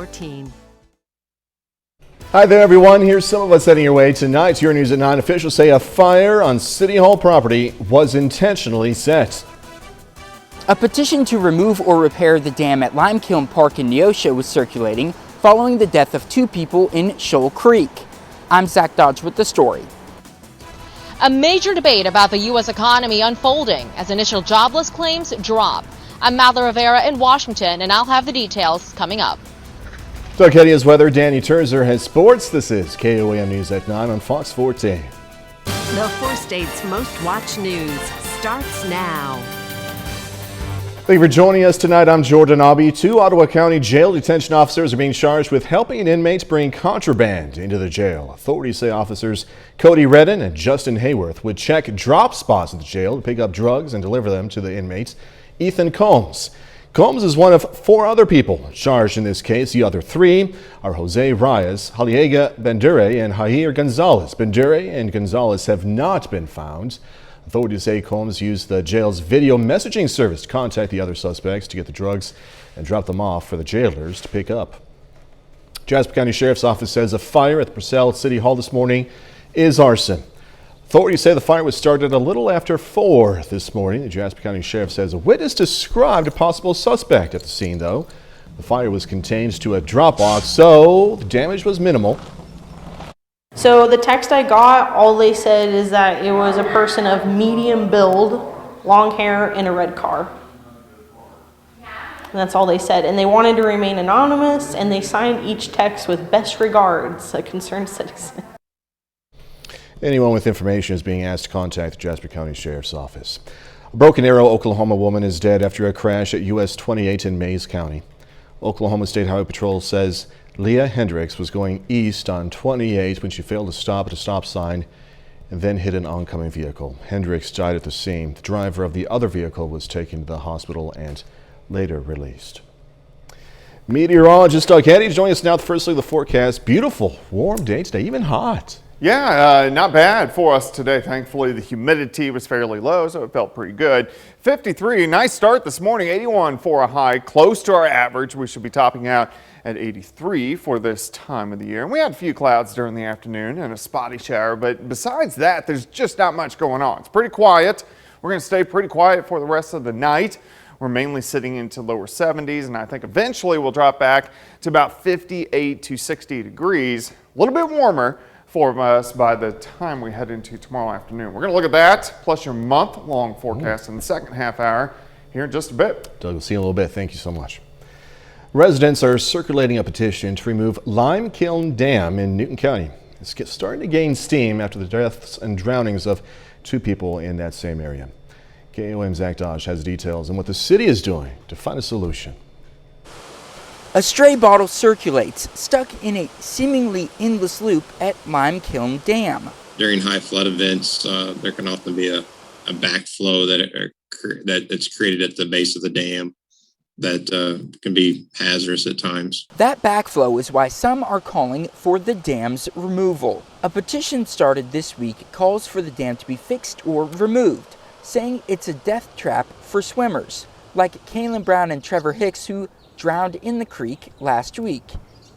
14. Hi there, everyone. Here's some of what's heading your way tonight. Your News at 9 officials say a fire on City Hall property was intentionally set. A petition to remove or repair the dam at Limekiln Park in Neosho was circulating following the death of 2 people in Shoal Creek. I'm Zach Dodge with the story. A major debate about the U.S. economy unfolding as initial jobless claims drop. I'm Mather Rivera in Washington, and I'll have the details coming up. Doug Hetty has weather. Danny Terzer has sports. This is KOAM News at 9 on Fox 14. The 4 states' most watched news starts now. Thank you for joining us tonight. I'm Jordan Abbey. 2 Ottawa County jail detention officers are being charged with helping an inmate bring contraband into the jail. Authorities say officers Cody Redden and Justin Hayworth would check drop spots at the jail to pick up drugs and deliver them to the inmates. Ethan Combs is one of 4 other people charged in this case. The other 3 are Jose Reyes, Haliega Bendure, and Jair Gonzalez. Bendure and Gonzalez have not been found. Authorities say Combs used the jail's video messaging service to contact the other suspects to get the drugs and drop them off for the jailers to pick up. Jasper County Sheriff's Office says a fire at the Purcell City Hall this morning is arson. Authorities say the fire was started a little after 4 this morning. The Jasper County Sheriff says a witness described a possible suspect at the scene, though. The fire was contained to a drop box, so the damage was minimal. So the text I got, all they said is that it was a person of medium build, long hair, in a red car. And that's all they said. And they wanted to remain anonymous, and they signed each text with best regards, a concerned citizen. Anyone with information is being asked to contact the Jasper County Sheriff's Office. A Broken Arrow, Oklahoma woman is dead after a crash at US 28 in Mays County. Oklahoma State Highway Patrol says Leah Hendricks was going east on 28 when she failed to stop at a stop sign and then hit an oncoming vehicle. Hendricks died at the scene. The driver of the other vehicle was taken to the hospital and later released. Meteorologist Doug Hetty joining us now with firstly the forecast. Beautiful, warm day today, even hot. Yeah, not bad for us today. Thankfully, the humidity was fairly low, so it felt pretty good. 53, nice start this morning. 81 for a high, close to our average. We should be topping out at 83 for this time of the year. And we had a few clouds during the afternoon and a spotty shower, but besides that, there's just not much going on. It's pretty quiet. We're going to stay pretty quiet for the rest of the night. We're mainly sitting into lower 70s, and I think eventually we'll drop back to about 58 to 60 degrees, a little bit warmer for us by the time we head into tomorrow afternoon. We're going to look at that, plus your month-long forecast in the second half hour here in just a bit. Doug, we'll see you in a little bit. Thank you so much. Residents are circulating a petition to remove Limekiln Dam in Newton County. It's starting to gain steam after the deaths and drownings of 2 people in that same area. KOAM's Zach Dodge has details on what the city is doing to find a solution. A stray bottle circulates, stuck in a seemingly endless loop at Limekiln Dam. During high flood events, there can often be a backflow that's created at the base of the dam that can be hazardous at times. That backflow is why some are calling for the dam's removal. A petition started this week calls for the dam to be fixed or removed, saying it's a death trap for swimmers, like Kaylin Brown and Trevor Hicks, who drowned in the creek last week.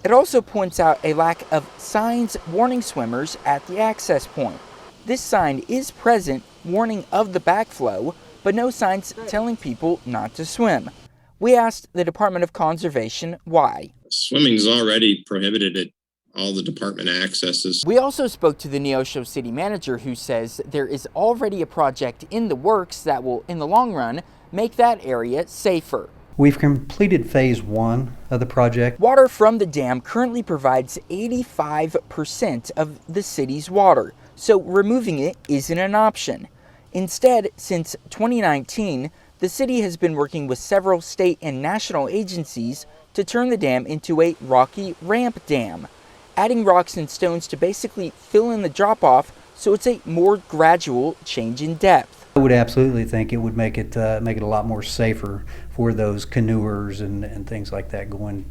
It also points out a lack of signs warning swimmers at the access point. This sign is present, warning of the backflow, but no signs telling people not to swim. We asked the Department of Conservation why. Swimming is already prohibited at all the department accesses. We also spoke to the Neosho city manager, who says there is already a project in the works that will, in the long run, make that area safer. We've completed phase 1 of the project. Water from the dam currently provides 85% of the city's water, so removing it isn't an option. Instead, since 2019, the city has been working with several state and national agencies to turn the dam into a rocky ramp dam, adding rocks and stones to basically fill in the drop-off so it's a more gradual change in depth. I would absolutely think it would make it a lot more safer for those canoers and things like that going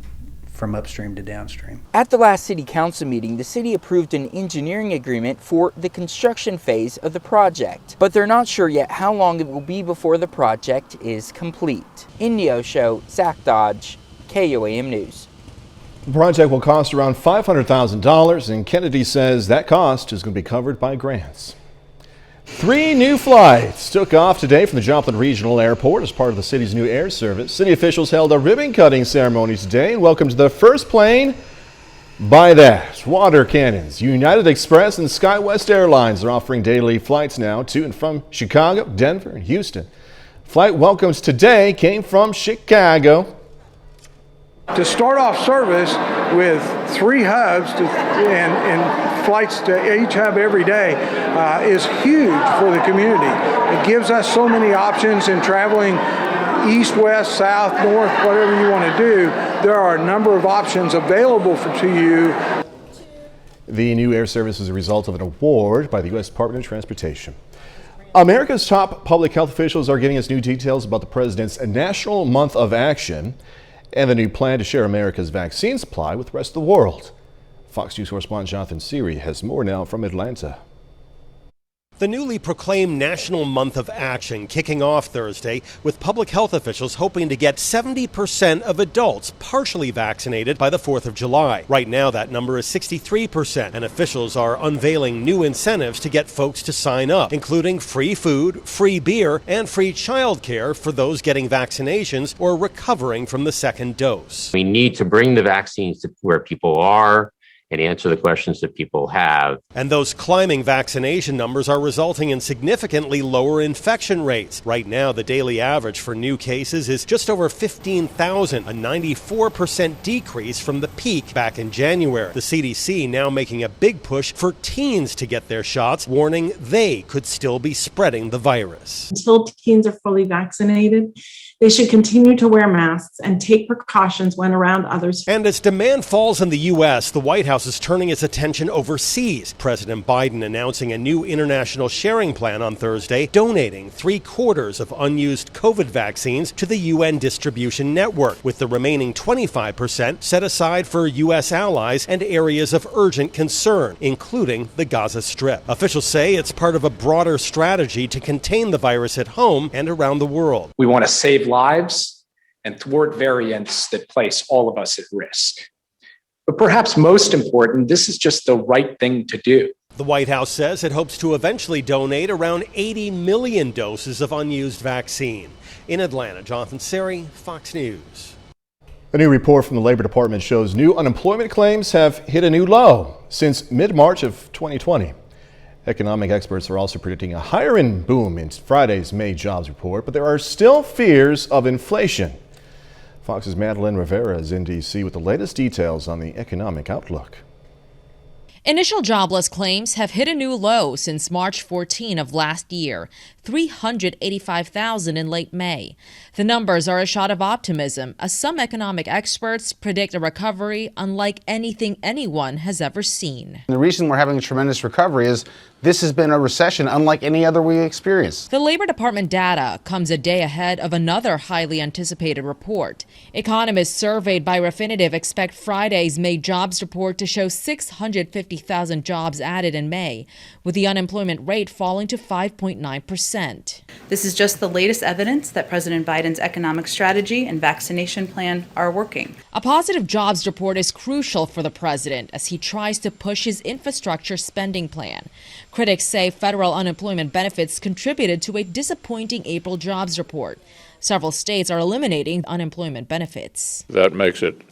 from upstream to downstream. At the last city council meeting, the city approved an engineering agreement for the construction phase of the project, but they're not sure yet how long it will be before the project is complete. In Neosho, Zach Dodge, KOAM News. The project will cost around $500,000, and Kennedy says that cost is going to be covered by grants. 3 new flights took off today from the Joplin Regional Airport as part of the city's new air service. City officials held a ribbon-cutting ceremony today and welcomed the first plane by that. Water cannons. United Express and SkyWest Airlines are offering daily flights now to and from Chicago, Denver, and Houston. Flight welcomes today came from Chicago. To start off service with 3 hubs and flights to each hub every day is huge for the community. It gives us so many options in traveling east, west, south, north, whatever you want to do. There are a number of options available to you. The new air service is a result of an award by the U.S. Department of Transportation. America's top public health officials are giving us new details about the president's National Month of Action and the new plan to share America's vaccine supply with the rest of the world. Fox News correspondent Jonathan Seary has more now from Atlanta. The newly proclaimed National Month of Action kicking off Thursday with public health officials hoping to get 70% of adults partially vaccinated by the 4th of July. Right now, that number is 63%, and officials are unveiling new incentives to get folks to sign up, including free food, free beer, and free childcare for those getting vaccinations or recovering from the second dose. We need to bring the vaccines to where people are and answer the questions that people have. And those climbing vaccination numbers are resulting in significantly lower infection rates. Right now, the daily average for new cases is just over 15,000, a 94% decrease from the peak back in January. The CDC now making a big push for teens to get their shots, warning they could still be spreading the virus. Until teens are fully vaccinated, they should continue to wear masks and take precautions when around others. And as demand falls in the U.S., the White House is turning its attention overseas. President Biden announcing a new international sharing plan on Thursday, donating 3/4 of unused COVID vaccines to the UN distribution network, with the remaining 25% set aside for U.S. allies and areas of urgent concern, including the Gaza Strip. Officials say it's part of a broader strategy to contain the virus at home and around the world. We want to save lives and thwart variants that place all of us at risk. But perhaps most important, this is just the right thing to do. The White House says it hopes to eventually donate around 80 million doses of unused vaccine. In Atlanta, Jonathan Seary, Fox News. A new report from the Labor Department shows new unemployment claims have hit a new low since mid-March of 2020. Economic experts are also predicting a hiring boom in Friday's May jobs report, but there are still fears of inflation. Fox's Madeline Rivera is in D.C. with the latest details on the economic outlook. Initial jobless claims have hit a new low since March 14 of last year, 385,000 in late May. The numbers are a shot of optimism, as some economic experts predict a recovery unlike anything anyone has ever seen. The reason we're having a tremendous recovery is this has been a recession unlike any other we experienced. The Labor Department data comes a day ahead of another highly anticipated report. Economists surveyed by Refinitiv expect Friday's May jobs report to show 650,000 jobs added in May, with the unemployment rate falling to 5.9%. This is just the latest evidence that President Biden's economic strategy and vaccination plan are working. A positive jobs report is crucial for the president as he tries to push his infrastructure spending plan. Critics say federal unemployment benefits contributed to a disappointing April jobs report. Several states are eliminating unemployment benefits. That makes it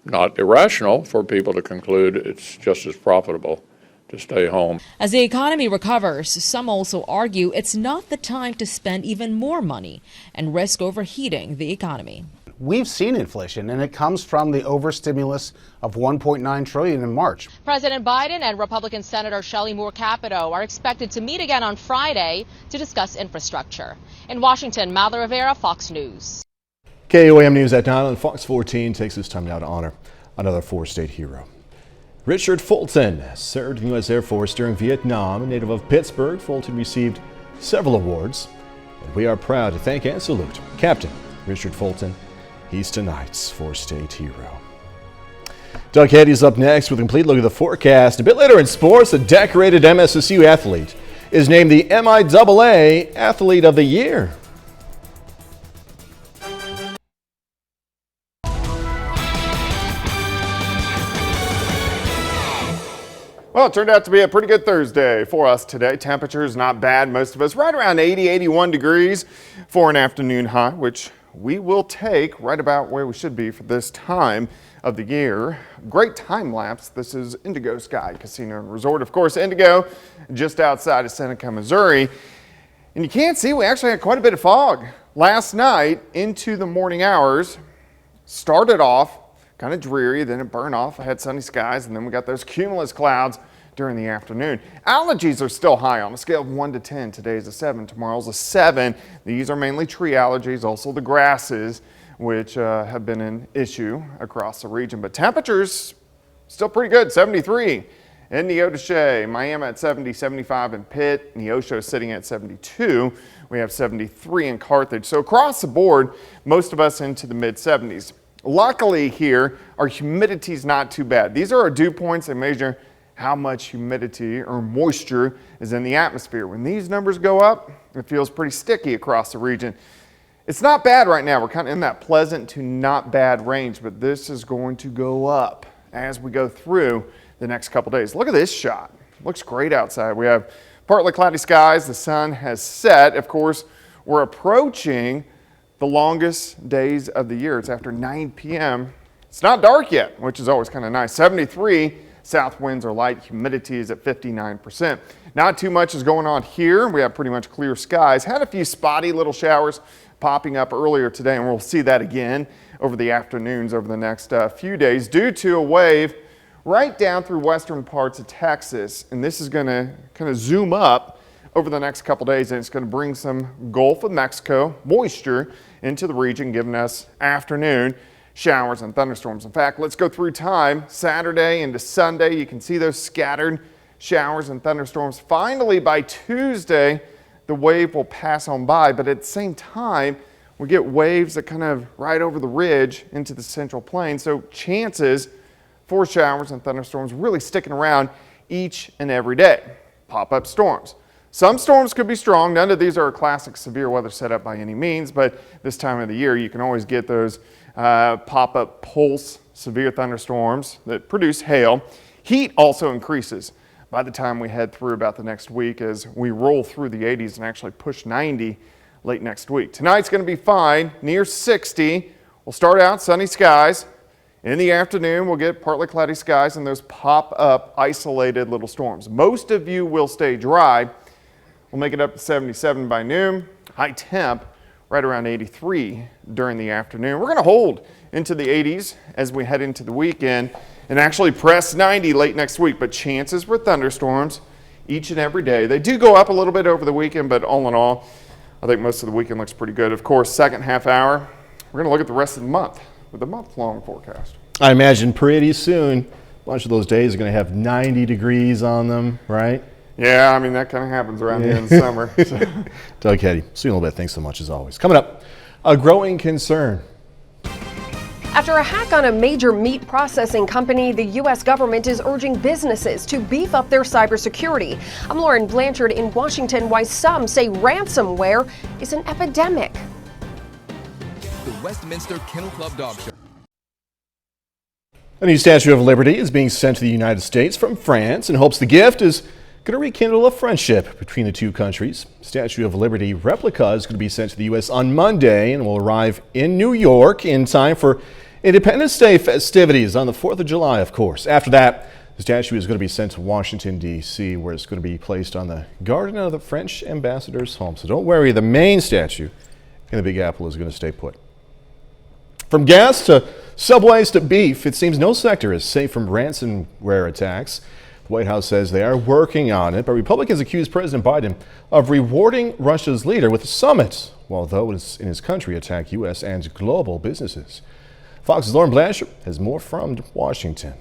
not irrational for people to conclude it's just as profitable to stay home. As the economy recovers, some also argue it's not the time to spend even more money and risk overheating the economy. We've seen inflation, and it comes from the overstimulus of $1.9 trillion in March. President Biden and Republican Senator Shelley Moore Capito are expected to meet again on Friday to discuss infrastructure. In Washington, Madeline Rivera, Fox News. KOAM News at 9 on Fox 14 takes this time now to honor another four-state hero. Richard Fulton served in the U.S. Air Force during Vietnam. A native of Pittsburgh, Fulton received several awards, and we are proud to thank and salute Captain Richard Fulton. He's tonight's four-state hero. Doug Heddy's up next with a complete look at the forecast. A bit later in sports, a decorated MSSU athlete is named the MIAA Athlete of the Year. Well, it turned out to be a pretty good Thursday for us today. Temperatures not bad. Most of us right around 80, 81 degrees for an afternoon high, which we will take right about where we should be for this time of the year. Great time lapse. This is Indigo Sky Casino and Resort. Of course, Indigo just outside of Seneca, Missouri. And you can't see, we actually had quite a bit of fog last night into the morning hours. Started off kind of dreary, then it burned off. I had sunny skies, and then we got those cumulus clouds during the afternoon. Allergies are still high on a scale of 1 to 10. Today's a 7, tomorrow's a 7. These are mainly tree allergies, also the grasses, which have been an issue across the region. But temperatures still pretty good, 73 in Neodesha, Miami at 70, 75 in Pitt, Neosho sitting at 72. We have 73 in Carthage. So across the board, most of us into the mid-70s. Luckily here, our humidity is not too bad. These are our dew points. They measure how much humidity or moisture is in the atmosphere. When these numbers go up, it feels pretty sticky across the region. It's not bad right now. We're kind of in that pleasant to not bad range, but this is going to go up as we go through the next couple days. Look at this shot. Looks great outside. We have partly cloudy skies. The sun has set. Of course, we're approaching the longest days of the year. It's after 9 p.m. It's not dark yet, which is always kind of nice. 73, south winds are light, humidity is at 59%. Not too much is going on here. We have pretty much clear skies. Had a few spotty little showers popping up earlier today, and we'll see that again over the afternoons over the next few days due to a wave right down through western parts of Texas. And this is going to kind of zoom up over the next couple days, and it's going to bring some Gulf of Mexico moisture into the region, giving us afternoon showers and thunderstorms. In fact, let's go through time. Saturday into Sunday, you can see those scattered showers and thunderstorms. Finally, by Tuesday, the wave will pass on by, but at the same time, we get waves that kind of ride over the ridge into the central plain. So chances for showers and thunderstorms really sticking around each and every day. Pop-up storms. Some storms could be strong. None of these are a classic severe weather setup by any means, but this time of the year, you can always get those pop-up pulse severe thunderstorms that produce hail. Heat also increases by the time we head through about the next week as we roll through the 80s and actually push 90 late next week. Tonight's going to be fine, near 60. We'll start out sunny skies. In the afternoon, we'll get partly cloudy skies and those pop-up isolated little storms. Most of you will stay dry. We'll make it up to 77 by noon. High temp right around 83 during the afternoon. We're going to hold into the 80s as we head into the weekend and actually press 90 late next week. But chances for thunderstorms each and every day. They do go up a little bit over the weekend, but all in all, I think most of the weekend looks pretty good. Of course, second half hour, we're going to look at the rest of the month with a month-long forecast. I imagine pretty soon a bunch of those days are going to have 90 degrees on them, right? Yeah, I mean, that kind of happens around here in the summer. So. Doug Hetty, see you in a little bit. Thanks so much as always. Coming up, a growing concern. After a hack on a major meat processing company, the U.S. government is urging businesses to beef up their cybersecurity. I'm Lauren Blanchard in Washington. Why some say ransomware is an epidemic. The Westminster Kennel Club Dog Show. A new Statue of Liberty is being sent to the United States from France in hopes the gift is going to rekindle a friendship between the two countries. Statue of Liberty replica is going to be sent to the U.S. on Monday and will arrive in New York in time for Independence Day festivities on the 4th of July, of course. After that, the statue is going to be sent to Washington, D.C., where it's going to be placed on the garden of the French ambassador's home. So don't worry, the main statue in the Big Apple is going to stay put. From gas to subways to beef, it seems no sector is safe from ransomware attacks. The White House says they are working on it, but Republicans accuse President Biden of rewarding Russia's leader with a summit, while those in his country attack U.S. and global businesses. Fox's Lauren Blanchard has more from Washington.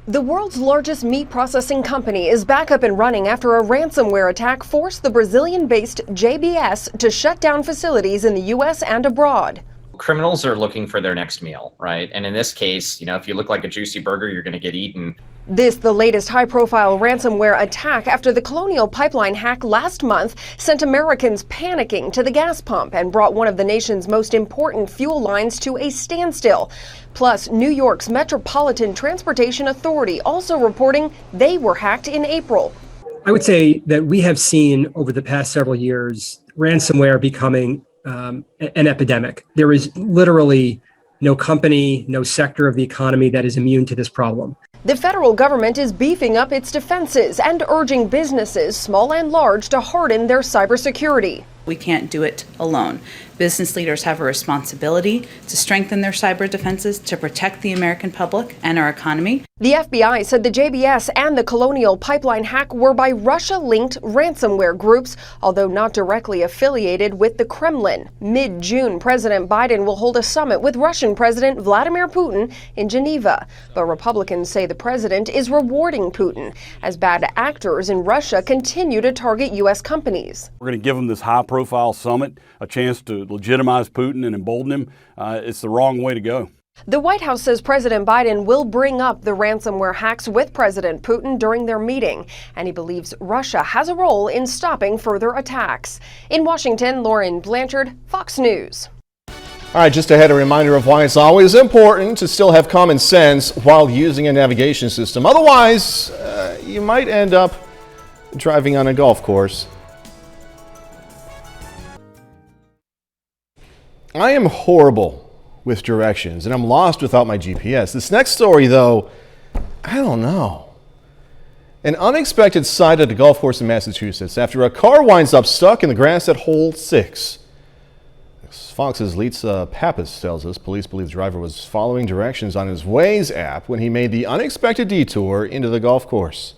The world's largest meat processing company is back up and running after a ransomware attack forced the Brazilian-based JBS to shut down facilities in the U.S. and abroad. Criminals are looking for their next meal, right? And in this case, if you look like a juicy burger, you're going to get eaten. This, the latest high-profile ransomware attack after the Colonial Pipeline hack last month sent Americans panicking to the gas pump and brought one of the nation's most important fuel lines to a standstill. Plus, New York's Metropolitan Transportation Authority also reporting they were hacked in April. I would say that we have seen over the past several years ransomware becoming an epidemic. There is literally no company, no sector of the economy that is immune to this problem. The federal government is beefing up its defenses and urging businesses, small and large, to harden their cybersecurity. We can't do it alone. Business leaders have a responsibility to strengthen their cyber defenses to protect the American public and our economy. The FBI said the JBS and the Colonial Pipeline hack were by Russia-linked ransomware groups, although not directly affiliated with the Kremlin. Mid-June, President Biden will hold a summit with Russian President Vladimir Putin in Geneva. But Republicans say the president is rewarding Putin as bad actors in Russia continue to target U.S. companies. We're going to give them this high-profile summit, a chance to legitimize Putin and embolden him. It's the wrong way to go. The White House says President Biden will bring up the ransomware hacks with President Putin during their meeting, and he believes Russia has a role in stopping further attacks. In Washington, Lauren Blanchard, Fox News. All right, just ahead, a reminder of why it's always important to still have common sense while using a navigation system. Otherwise, you might end up driving on a golf course. I am horrible with directions, and I'm lost without my GPS. This next story, though, I don't know. An unexpected sight at a golf course in Massachusetts after a car winds up stuck in the grass at hole 6. Fox's Litsa Pappas tells us police believe the driver was following directions on his Waze app when he made the unexpected detour into the golf course.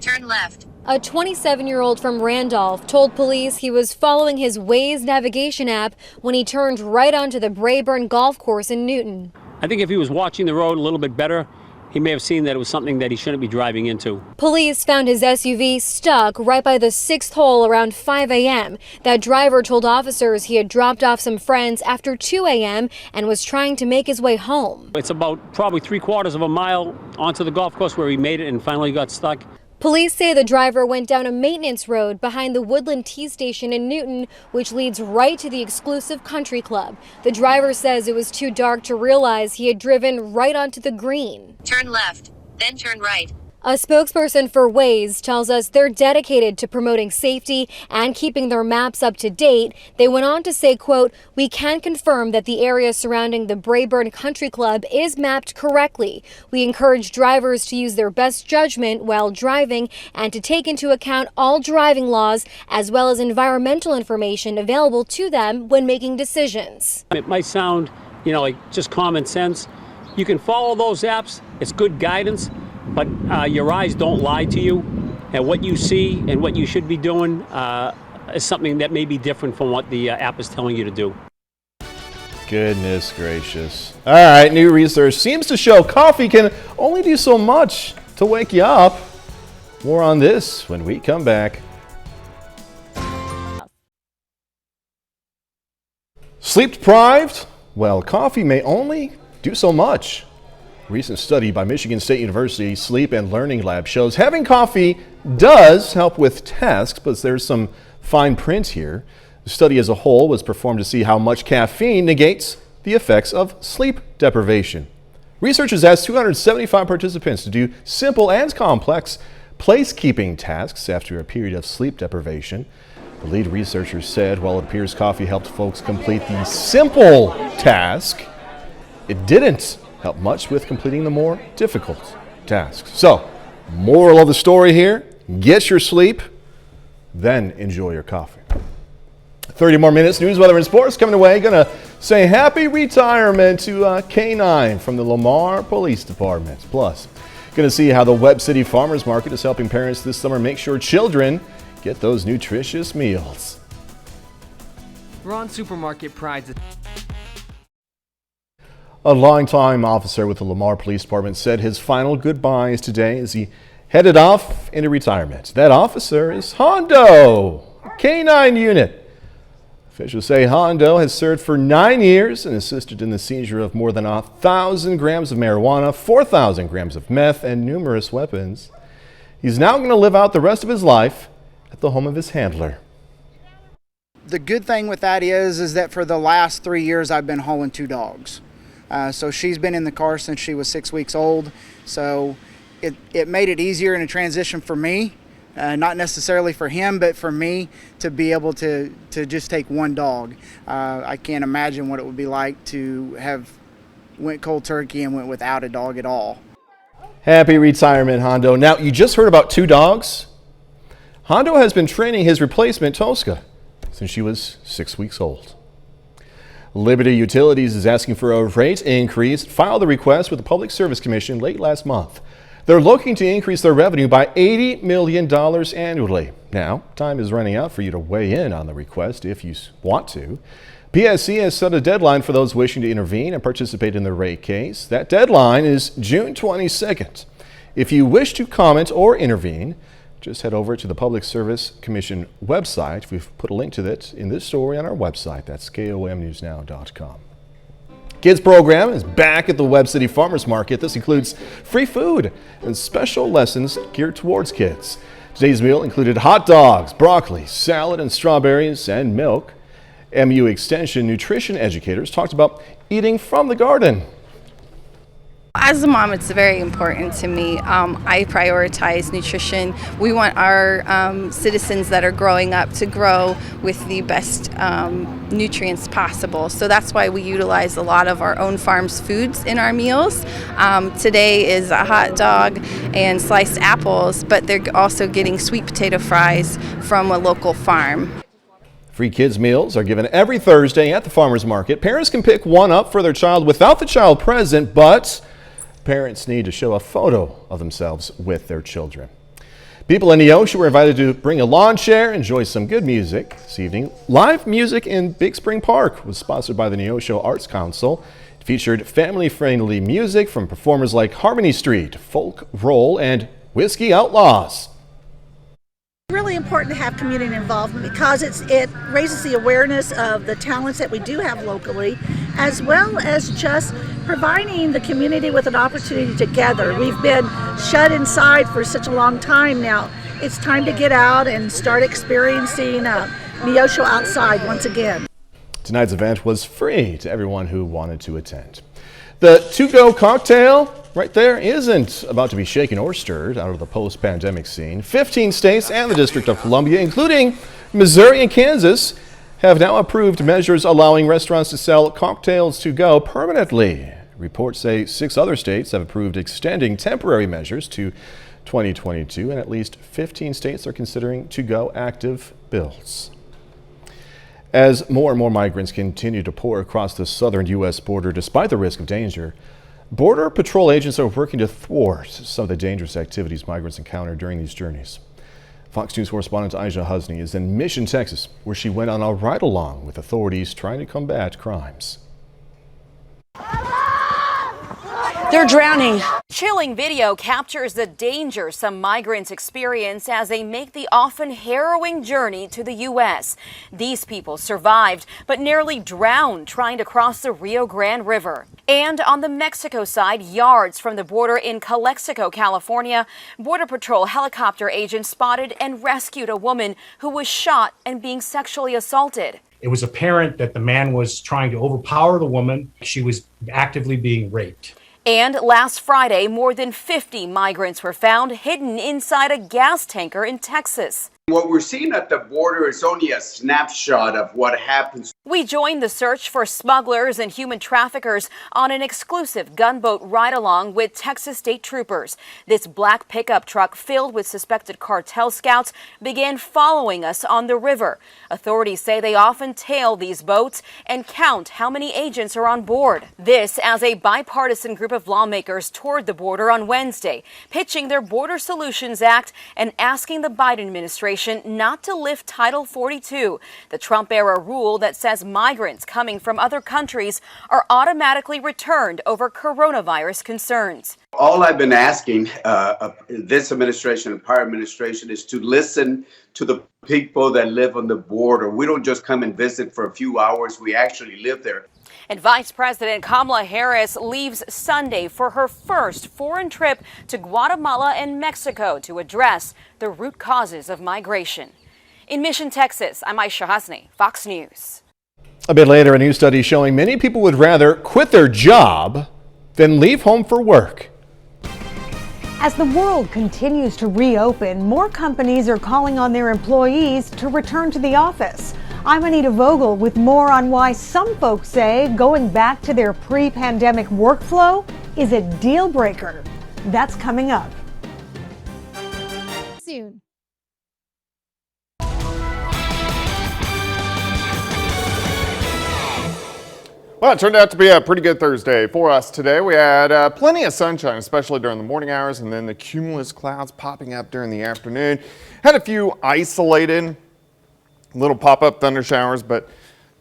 Turn left. A 27-year-old from Randolph told police he was following his Waze navigation app when he turned right onto the Brayburn golf course in Newton. I think if he was watching the road a little bit better, he may have seen that it was something that he shouldn't be driving into. Police found his SUV stuck right by the 6th hole around 5 a.m. That driver told officers he had dropped off some friends after 2 a.m. and was trying to make his way home. It's about probably 3/4 of a mile onto the golf course where he made it and finally got stuck. Police say the driver went down a maintenance road behind the Woodland Tea Station in Newton, which leads right to the exclusive country club. The driver says it was too dark to realize he had driven right onto the green. Turn left, then turn right. A spokesperson for Waze tells us they're dedicated to promoting safety and keeping their maps up to date. They went on to say, quote, "We can confirm that the area surrounding the Brayburn Country Club is mapped correctly. We encourage drivers to use their best judgment while driving and to take into account all driving laws as well as environmental information available to them when making decisions." It might sound, like just common sense. You can follow those apps. It's good guidance. But your eyes don't lie to you, and what you see and what you should be doing is something that may be different from what the app is telling you to do. Goodness gracious. All right, new research seems to show coffee can only do so much to wake you up. More on this when we come back. Sleep deprived? Well, coffee may only do so much. A recent study by Michigan State University Sleep and Learning Lab shows having coffee does help with tasks, but there's some fine print here. The study as a whole was performed to see how much caffeine negates the effects of sleep deprivation. Researchers asked 275 participants to do simple and complex placekeeping tasks after a period of sleep deprivation. The lead researcher said while it appears coffee helped folks complete the simple task, it didn't help much with completing the more difficult tasks. So, moral of the story here, get your sleep, then enjoy your coffee. 30 more minutes, news, weather, and sports coming away. Gonna say happy retirement to K9 from the Lamar Police Department. Plus, gonna see how the Webb City Farmers Market is helping parents this summer make sure children get those nutritious meals. Ron Supermarket prides it. A longtime officer with the Lamar Police Department said his final goodbyes today as he headed off into retirement. That officer is Hondo, K9 unit. Officials say Hondo has served for 9 years and assisted in the seizure of more than 1,000 grams of marijuana, 4,000 grams of meth, and numerous weapons. He's now going to live out the rest of his life at the home of his handler. The good thing with that is that for the last 3 years I've been hauling 2 dogs. So she's been in the car since she was 6 weeks old. So it made it easier in a transition for me. Not necessarily for him, but for me to be able to just take 1 dog. I can't imagine what it would be like to have went cold turkey and went without a dog at all. Happy retirement, Hondo. Now, you just heard about 2 dogs. Hondo has been training his replacement, Tosca, since she was 6 weeks old. Liberty Utilities is asking for a rate increase. Filed the request with the Public Service Commission late last month. They're looking to increase their revenue by $80 million annually. Now, time is running out for you to weigh in on the request if you want to. PSC has set a deadline for those wishing to intervene and participate in the rate case. That deadline is June 22nd. If you wish to comment or intervene, just head over to the Public Service Commission website. We've put a link to that in this story on our website. That's komnewsnow.com. Kids program is back at the Webb City Farmers Market. This includes free food and special lessons geared towards kids. Today's meal included hot dogs, broccoli, salad, and strawberries and milk. MU Extension nutrition educators talked about eating from the garden. As a mom, it's very important to me. I prioritize nutrition. We want our citizens that are growing up to grow with the best nutrients possible. So that's why we utilize a lot of our own farm's foods in our meals. Today is a hot dog and sliced apples, but they're also getting sweet potato fries from a local farm. Free kids meals are given every Thursday at the farmers market. Parents can pick one up for their child without the child present, but parents need to show a photo of themselves with their children. People in Neosho were invited to bring a lawn chair, enjoy some good music this evening. Live music in Big Spring Park was sponsored by the Neosho Arts Council. It featured family-friendly music from performers like Harmony Street, Folk Roll, and Whiskey Outlaws. Really important to have community involvement because it raises the awareness of the talents that we do have locally, as well as just providing the community with an opportunity to gather. We've been shut inside for such a long time now. It's time to get out and start experiencing Neosho outside once again. Tonight's event was free to everyone who wanted to attend. The to-go cocktail right there isn't about to be shaken or stirred out of the post-pandemic scene. 15 states and the District of Columbia, including Missouri and Kansas, have now approved measures allowing restaurants to sell cocktails to go permanently. Reports say 6 other states have approved extending temporary measures to 2022, and at least 15 states are considering to-go active bills. As more and more migrants continue to pour across the southern U.S. border despite the risk of danger, Border Patrol agents are working to thwart some of the dangerous activities migrants encounter during these journeys. Fox News correspondent Aja Husney is in Mission, Texas, where she went on a ride-along with authorities trying to combat crimes. They're drowning. Chilling video captures the danger some migrants experience as they make the often harrowing journey to the U.S. These people survived, but nearly drowned trying to cross the Rio Grande River. And on the Mexico side, yards from the border in Calexico, California, Border Patrol helicopter agents spotted and rescued a woman who was shot and being sexually assaulted. It was apparent that the man was trying to overpower the woman. She was actively being raped. And last Friday, more than 50 migrants were found hidden inside a gas tanker in Texas. What we're seeing at the border is only a snapshot of what happens. We joined the search for smugglers and human traffickers on an exclusive gunboat ride-along with Texas state troopers. This black pickup truck filled with suspected cartel scouts began following us on the river. Authorities say they often tail these boats and count how many agents are on board. This as a bipartisan group of lawmakers toured the border on Wednesday, pitching their Border Solutions Act and asking the Biden administration administration not to lift Title 42, the Trump-era rule that says migrants coming from other countries are automatically returned over coronavirus concerns. All I've been asking this administration and prior administration is to listen to the people that live on the border. We don't just come and visit for a few hours. We actually live there. And Vice President Kamala Harris leaves Sunday for her first foreign trip to Guatemala and Mexico to address the root causes of migration. In Mission, Texas, I'm Aisha Hasni, Fox News. A bit later, a new study showing many people would rather quit their job than leave home for work. As the world continues to reopen, more companies are calling on their employees to return to the office. I'm Anita Vogel with more on why some folks say going back to their pre-pandemic workflow is a deal breaker. That's coming up soon. Well, it turned out to be a pretty good Thursday for us today. We had plenty of sunshine, especially during the morning hours, and then the cumulus clouds popping up during the afternoon. Had a few isolated little pop-up thunder showers, but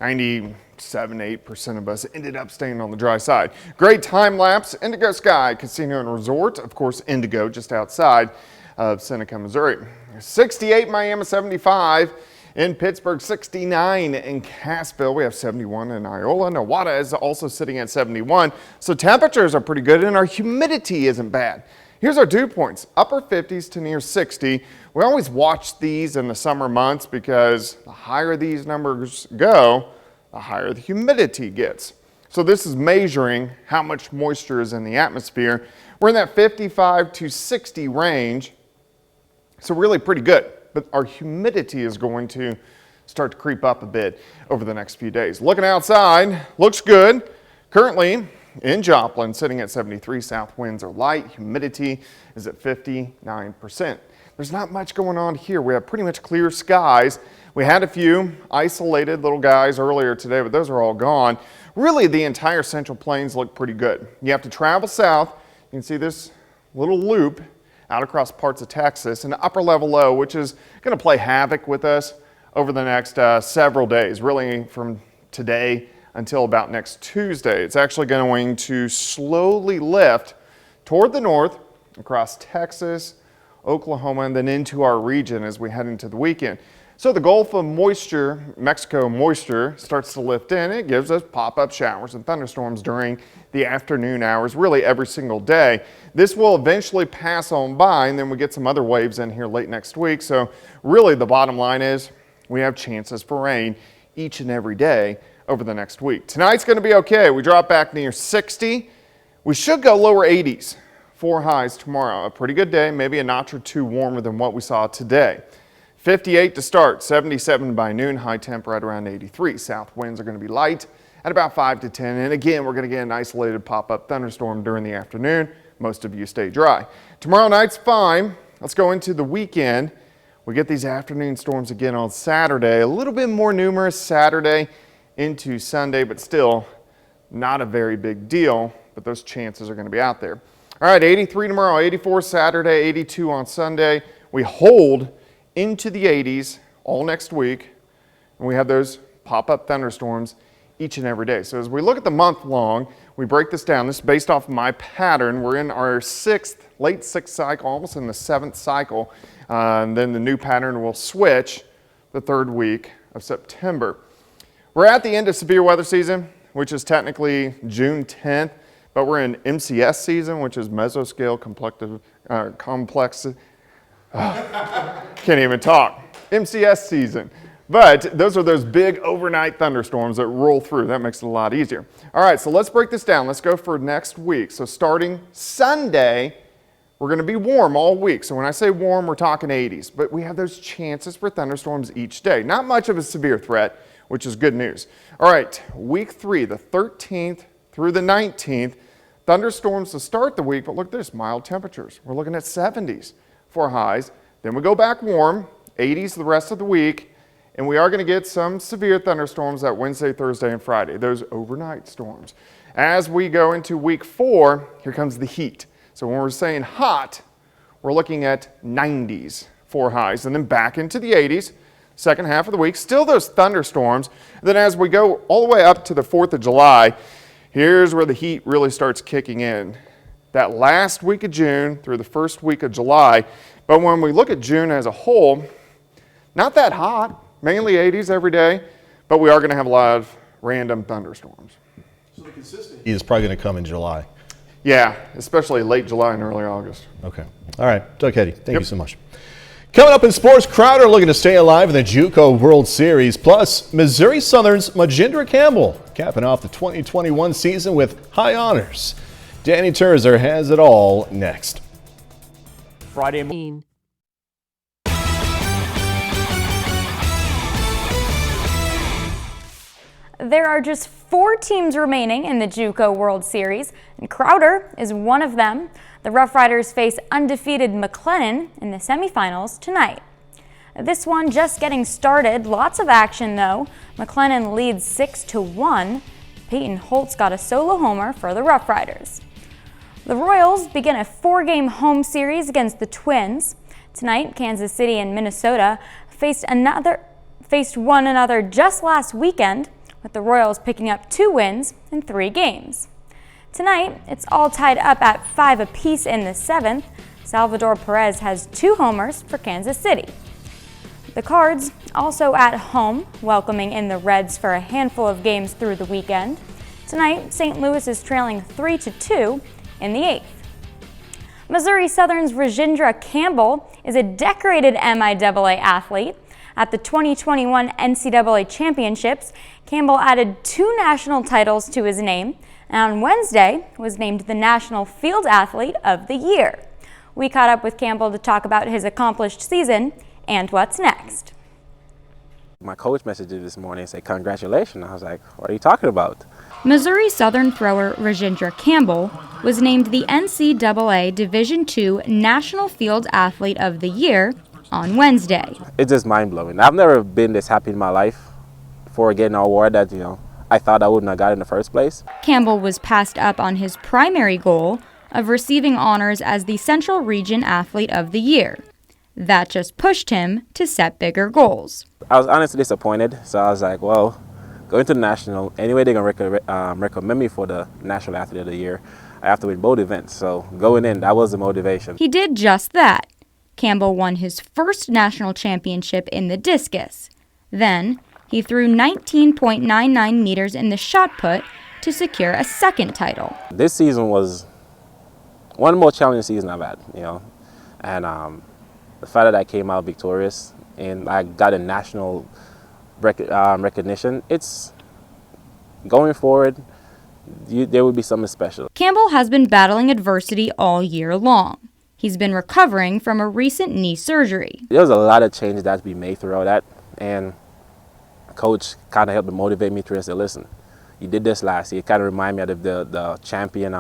97-8% of us ended up staying on the dry side. Great time-lapse Indigo Sky Casino and Resort, of course, Indigo, just outside of Seneca, Missouri. 68 Miami, 75 in Pittsburgh, 69 in Cassville. We have 71 in Iola. Nowata is also sitting at 71. So temperatures are pretty good and our humidity isn't bad. Here's our dew points, upper 50s to near 60. We always watch these in the summer months because the higher these numbers go, the higher the humidity gets. So this is measuring how much moisture is in the atmosphere. We're in that 55 to 60 range, so really pretty good. But our humidity is going to start to creep up a bit over the next few days. Looking outside, looks good. Currently in Joplin, sitting at 73, south winds are light. Humidity is at 59%. There's not much going on here. We have pretty much clear skies. We had a few isolated little guys earlier today, but those are all gone. Really, the entire Central Plains look pretty good. You have to travel south. You can see this little loop out across parts of Texas, an upper level low, which is going to play havoc with us over the next several days, really from today until about next Tuesday. It's actually going to slowly lift toward the north across Texas, Oklahoma, and then into our region as we head into the weekend. So the Gulf of moisture, Mexico moisture, starts to lift in. It gives us pop-up showers and thunderstorms during the afternoon hours, really every single day. This will eventually pass on by, and then we get some other waves in here late next week. So really the bottom line is we have chances for rain each and every day over the next week. Tonight's going to be okay. We drop back near 60. We should go lower 80s. 4 highs tomorrow. A pretty good day, maybe a notch or two warmer than what we saw today. 58 to start, 77 by noon, high temp right around 83. South winds are going to be light at about 5 to 10. And again, we're going to get an isolated pop-up thunderstorm during the afternoon. Most of you stay dry. Tomorrow night's fine. Let's go into the weekend. We get these afternoon storms again on Saturday. A little bit more numerous Saturday into Sunday, but still not a very big deal. But those chances are going to be out there. All right, 83 tomorrow, 84 Saturday, 82 on Sunday. We hold into the 80s all next week, and we have those pop-up thunderstorms each and every day. So as we look at the month long, we break this down. This is based off of my pattern. We're in our late sixth cycle, almost in the 7th cycle. And then the new pattern will switch the 3rd week of September. We're at the end of severe weather season, which is technically June 10th, but we're in MCS season, which is mesoscale complex. Can't even talk. MCS season. But those are those big overnight thunderstorms that roll through. That makes it a lot easier. All right, so let's break this down. Let's go for next week. So starting Sunday, we're going to be warm all week. So when I say warm, we're talking 80s. But we have those chances for thunderstorms each day. Not much of a severe threat, which is good news. All right, week 3, the 13th through the 19th, thunderstorms to start the week. But look at this, mild temperatures. We're looking at 70s for highs. Then we go back warm, 80s the rest of the week. And we are going to get some severe thunderstorms that Wednesday, Thursday, and Friday, those overnight storms. As we go into week 4, here comes the heat. So when we're saying hot, we're looking at 90s for highs, and then back into the 80s. Second half of the week, still those thunderstorms. Then as we go all the way up to the 4th of July, here's where the heat really starts kicking in. That last week of June through the first week of July. But when we look at June as a whole, not that hot, mainly 80s every day, but we are going to have a lot of random thunderstorms. So the consistency is probably going to come in July. Yeah, especially late July and early August. Okay. All right. Doug Heddy, thank you so much. Coming up in sports, Crowder looking to stay alive in the JUCO World Series. Plus, Missouri Southern's Majindra Campbell capping off the 2021 season with high honors. Danny Terzer has it all next. Friday morning. There are just 4 teams remaining in the JUCO World Series, and Crowder is one of them. The Rough Riders face undefeated McLennan in the semifinals tonight. This one just getting started. Lots of action though. McLennan leads 6-1. Peyton Holtz got a solo homer for the Rough Riders. The Royals begin a 4-game home series against the Twins. Tonight, Kansas City and Minnesota faced one another just last weekend, with the Royals picking up 2 wins in 3 games. Tonight, it's all tied up at 5 apiece in the 7th. Salvador Perez has 2 homers for Kansas City. The Cards also at home, welcoming in the Reds for a handful of games through the weekend. Tonight, St. Louis is trailing 3-2 in the 8th. Missouri Southern's Rajindra Campbell is a decorated MIAA athlete. At the 2021 NCAA Championships, Campbell added 2 national titles to his name, and on Wednesday was named the National Field Athlete of the Year. We caught up with Campbell to talk about his accomplished season and what's next. My coach messaged me this morning and said, "Congratulations." I was like, "What are you talking about?" Missouri Southern thrower Rajindra Campbell was named the NCAA Division II National Field Athlete of the Year on Wednesday. It's just mind-blowing. I've never been this happy in my life for getting an award that, I thought I wouldn't have got in the first place. Campbell was passed up on his primary goal of receiving honors as the Central Region Athlete of the Year. That just pushed him to set bigger goals. I was honestly disappointed, so I was like, well, going to the national, anyway they're going to recommend me for the National Athlete of the Year, I have to win both events. So going in, that was the motivation. He did just that. Campbell won his first national championship in the discus. Then, he threw 19.99 meters in the shot put to secure a second title. This season was one of the most challenging seasons I've had, and the fact that I came out victorious and I got a national recognition, it's going forward, there would be something special. Campbell has been battling adversity all year long. He's been recovering from a recent knee surgery. There was a lot of changes that had to be made throughout that, and Coach kind of helped to motivate me through and said, "Listen, you did this last year." It kind of reminded me of the champion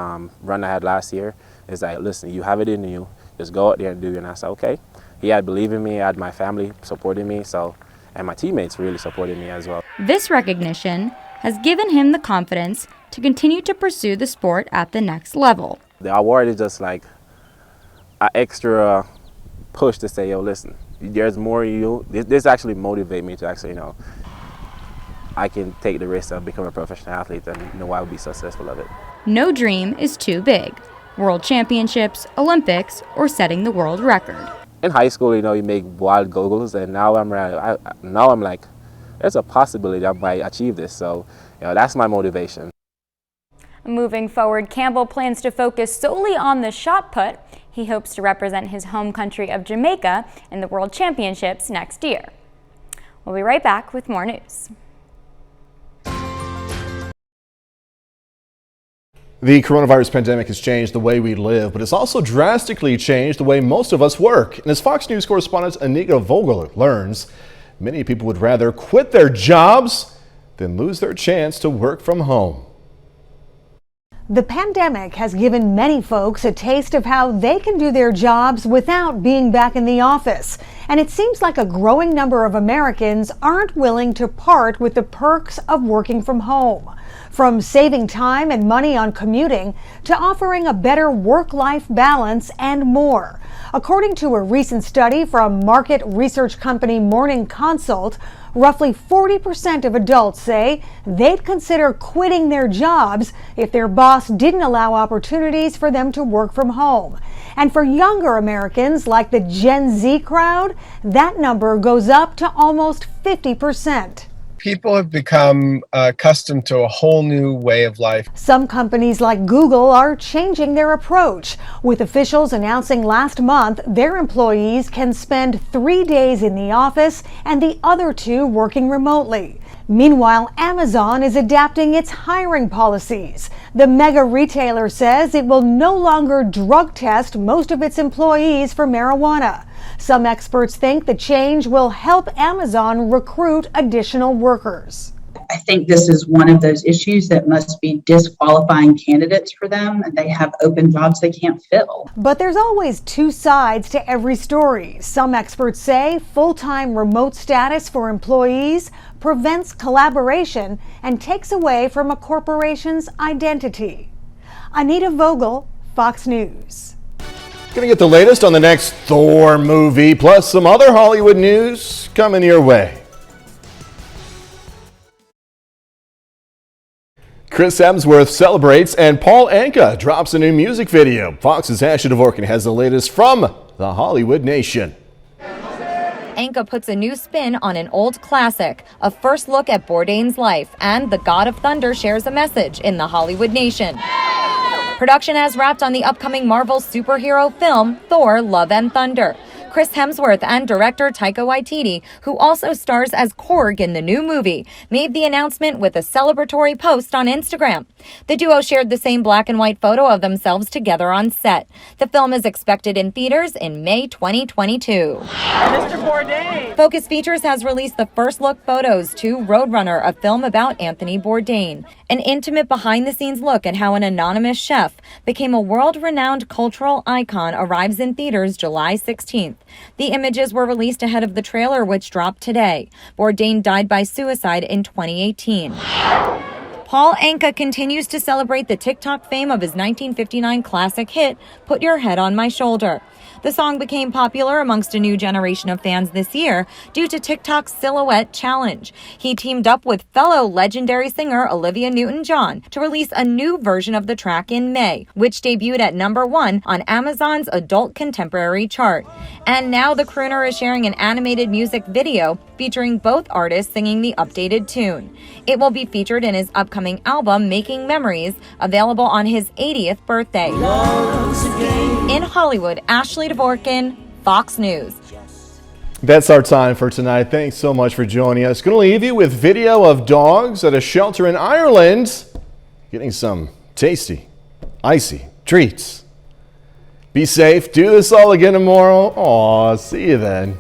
run I had last year. It's like, listen, you have it in you. Just go out there and do it. And I said, okay. He had believed in me. I had my family supporting me, and my teammates really supported me as well. This recognition has given him the confidence to continue to pursue the sport at the next level. The award is just like an extra push to say, yo, listen, there's more in you. This actually motivates me to actually, I can take the risk of becoming a professional athlete and I will be successful of it. No dream is too big. World Championships, Olympics, or setting the world record. In high school, you make wild goals, and now I'm like, there's a possibility I might achieve this. So, that's my motivation. Moving forward, Campbell plans to focus solely on the shot put. He hopes to represent his home country of Jamaica in the World Championships next year. We'll be right back with more news. The coronavirus pandemic has changed the way we live, but it's also drastically changed the way most of us work. And as Fox News correspondent Anita Vogel learns, many people would rather quit their jobs than lose their chance to work from home. The pandemic has given many folks a taste of how they can do their jobs without being back in the office. And it seems like a growing number of Americans aren't willing to part with the perks of working from home. From saving time and money on commuting to offering a better work-life balance and more. According to a recent study from market research company Morning Consult, roughly 40% of adults say they'd consider quitting their jobs if their boss didn't allow opportunities for them to work from home. And for younger Americans like the Gen Z crowd, that number goes up to almost 50%. People have become accustomed to a whole new way of life. Some companies like Google are changing their approach, with officials announcing last month their employees can spend 3 days in the office and the other 2 working remotely. Meanwhile, Amazon is adapting its hiring policies. The mega retailer says it will no longer drug test most of its employees for marijuana. Some experts think the change will help Amazon recruit additional workers. I think this is one of those issues that must be disqualifying candidates for them, and they have open jobs they can't fill. But there's always 2 sides to every story. Some experts say full-time remote status for employees prevents collaboration and takes away from a corporation's identity. Anita Vogel, Fox News. Gonna get the latest on the next Thor movie, plus some other Hollywood news coming your way. Chris Hemsworth celebrates and Paul Anka drops a new music video. Fox's Ashley Dvorkin has the latest from the Hollywood Nation. Anka puts a new spin on an old classic, a first look at Bourdain's life, and the God of Thunder shares a message in the Hollywood Nation. Production has wrapped on the upcoming Marvel superhero film, Thor: Love and Thunder. Chris Hemsworth and director Taika Waititi, who also stars as Korg in the new movie, made the announcement with a celebratory post on Instagram. The duo shared the same black and white photo of themselves together on set. The film is expected in theaters in May 2022. Mr. Bourdain! Focus Features has released the first look photos to Roadrunner, a film about Anthony Bourdain. An intimate behind-the-scenes look at how an anonymous chef became a world-renowned cultural icon arrives in theaters July 16th. The images were released ahead of the trailer, which dropped today. Bourdain died by suicide in 2018. Paul Anka continues to celebrate the TikTok fame of his 1959 classic hit, Put Your Head on My Shoulder. The song became popular amongst a new generation of fans this year due to TikTok's Silhouette Challenge. He teamed up with fellow legendary singer Olivia Newton-John to release a new version of the track in May, which debuted at #1 on Amazon's Adult Contemporary chart. And now the crooner is sharing an animated music video featuring both artists singing the updated tune. It will be featured in his upcoming album, Making Memories, available on his 80th birthday. In Hollywood, Ashley Dvorkin, Fox News. That's our time for tonight. Thanks so much for joining us. Going to leave you with video of dogs at a shelter in Ireland getting some tasty, icy treats. Be safe. Do this all again tomorrow. Aw, see you then.